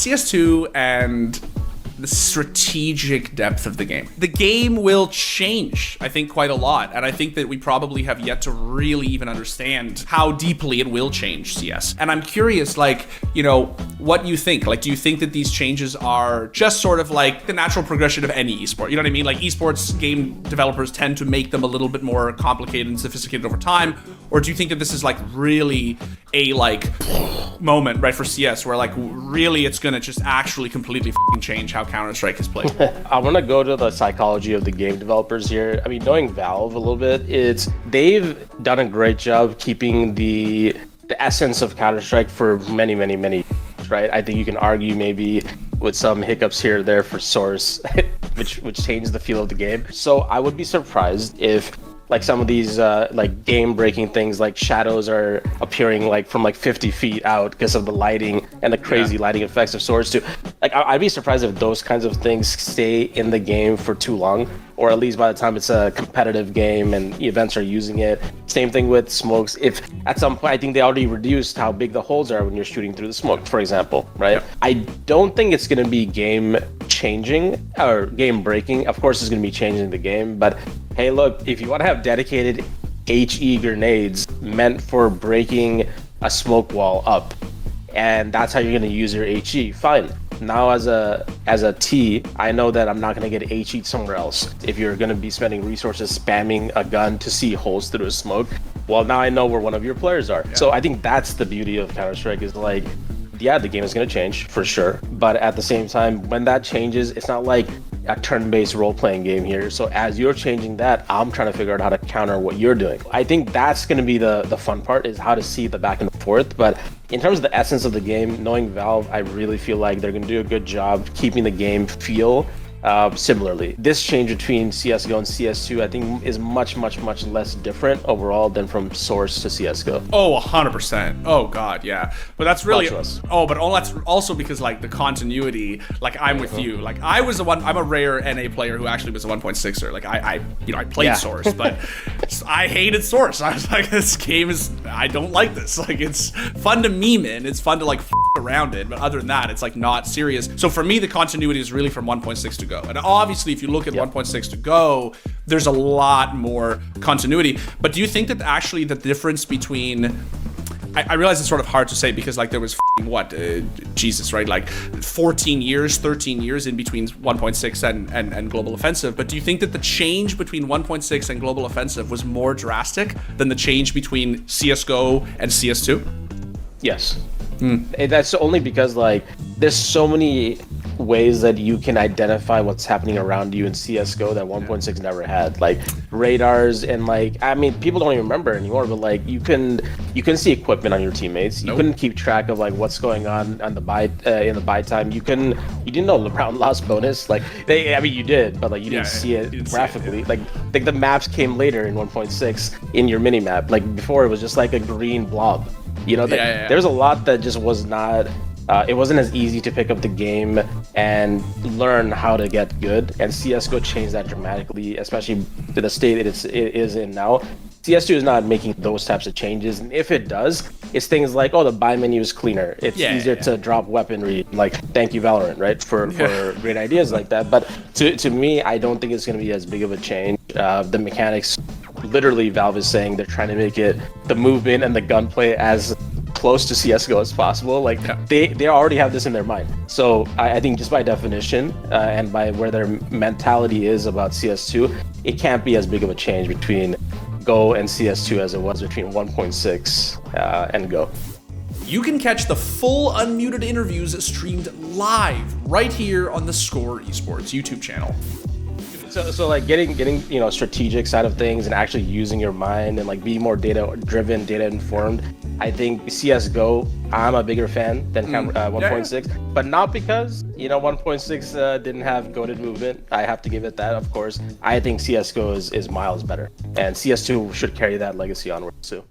CS2 and the strategic depth of the game. The game will change, I think, quite a lot. And I think that we probably have yet to really even understand how deeply it will change CS. And I'm curious, like, you know, what you think. Like, do you think that these changes are just sort of like the natural progression of any esport? You know what I mean? Like, esports game developers tend to make them a little bit more complicated and sophisticated over time. Or do you think that this is like really a like moment, right, for CS where like really it's gonna just actually completely change how Counter-Strike is played? I want to go to the psychology of the game developers here. I mean, knowing Valve a little bit, they've done a great job keeping the essence of Counter-Strike for many years, right? I think you can argue maybe with some hiccups here or there for Source, which changed the feel of the game. So I would be surprised if like some of these like game-breaking things like shadows are appearing like from like 50 feet out because of the lighting and the crazy lighting effects of Swords 2. Like I'd be surprised if those kinds of things stay in the game for too long, or at least by the time it's a competitive game and events are using it. Same thing with smokes. If at some point, I think they already reduced how big the holes are when you're shooting through the smoke, for example, right? Yep. I don't think it's going to be game changing or game breaking. Of course, it's going to be changing the game, but hey, look, if you want to have dedicated HE grenades meant for breaking a smoke wall up, and that's how you're going to use your HE, fine. Now as a T, I know that I'm not going to get HE somewhere else. If you're going to be spending resources spamming a gun to see holes through a smoke, well, now I know where one of your players are. Yeah. So I think that's the beauty of Counter-Strike is like, yeah, the game is going to change for sure. But at the same time, when that changes, it's not like a turn-based role-playing game here. So as you're changing that, I'm trying to figure out how to counter what you're doing. I think that's going to be the fun part, is how to see the back and forth. But in terms of the essence of the game, knowing Valve, I really feel like they're going to do a good job keeping the game feel similarly. This change between CSGO and CS2, I think, is much less different overall than from Source to CSGO. Oh, 100%. Oh God, yeah. But that's really that's also because like the continuity. Like I'm with you. Like I'm a rare NA player who actually was a 1.6er. Like I played Source, but I hated Source. I was like, this game I don't like this. Like it's fun to meme in. It's fun to like around it, but other than that, it's like not serious. So for me, the continuity is really from 1.6 to go. And obviously, if you look at 1.6 to go, there's a lot more continuity. But do you think that actually the difference between, I realize it's sort of hard to say because like there was Jesus, right? Like 13 years in between 1.6 and Global Offensive. But do you think that the change between 1.6 and Global Offensive was more drastic than the change between CSGO and CS2? Yes. That's only because like there's so many ways that you can identify what's happening around you in CSGO that 1.6 never had, like radars and like, I mean, people don't even remember anymore, but like you can see equipment on your teammates. You couldn't keep track of like what's going on the buy in the buy time. You didn't know the round loss bonus. Like you did, but like you didn't see it graphically. Like the maps came later in 1.6 in your mini map. Like before, it was just like a green blob. You know, there's a lot that just was not. It wasn't as easy to pick up the game and learn how to get good, and CSGO changed that dramatically, especially to the state it is in now. CS2 is not making those types of changes, and if it does, it's things like, oh, the buy menu is cleaner. It's easier to drop weaponry, like thank you Valorant, right, for great ideas like that. But to me, I don't think it's going to be as big of a change. The mechanics, literally, Valve is saying they're trying to make it the movement and the gunplay as close to CSGO as possible. Like they already have this in their mind. So I think just by definition and by where their mentality is about CS2, it can't be as big of a change between Go and CS2 as it was between 1.6 and Go. You can catch the full unmuted interviews streamed live right here on the theScore Esports YouTube channel. So like getting strategic side of things and actually using your mind and like being more data driven, data informed. I think CS:GO, I'm a bigger fan than 1.6, but not because 1.6 didn't have goated movement. I have to give it that, of course. I think CS:GO is miles better, and CS2 should carry that legacy onwards too.